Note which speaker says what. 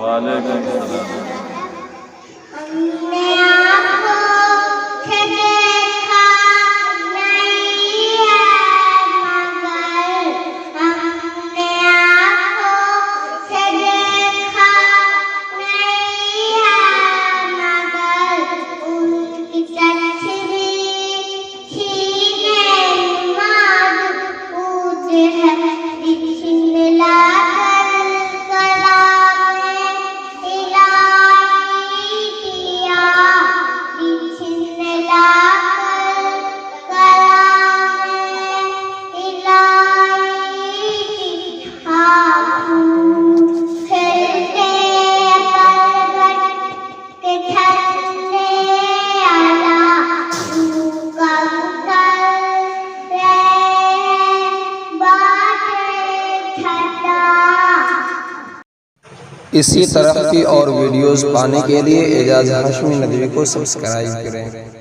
Speaker 1: वालेकुम सलाम।
Speaker 2: हमने आँखों से देखा नहीं है मगर, हमने आँखों से देखा नहीं है मगर, उनकी तस्वीर सीने नमाज पूछे है बिस्मिल्लाह
Speaker 3: इसी तरह की और वीडियोस पाने के लिए एजाज हाशमी नदवी को सब्सक्राइब करें।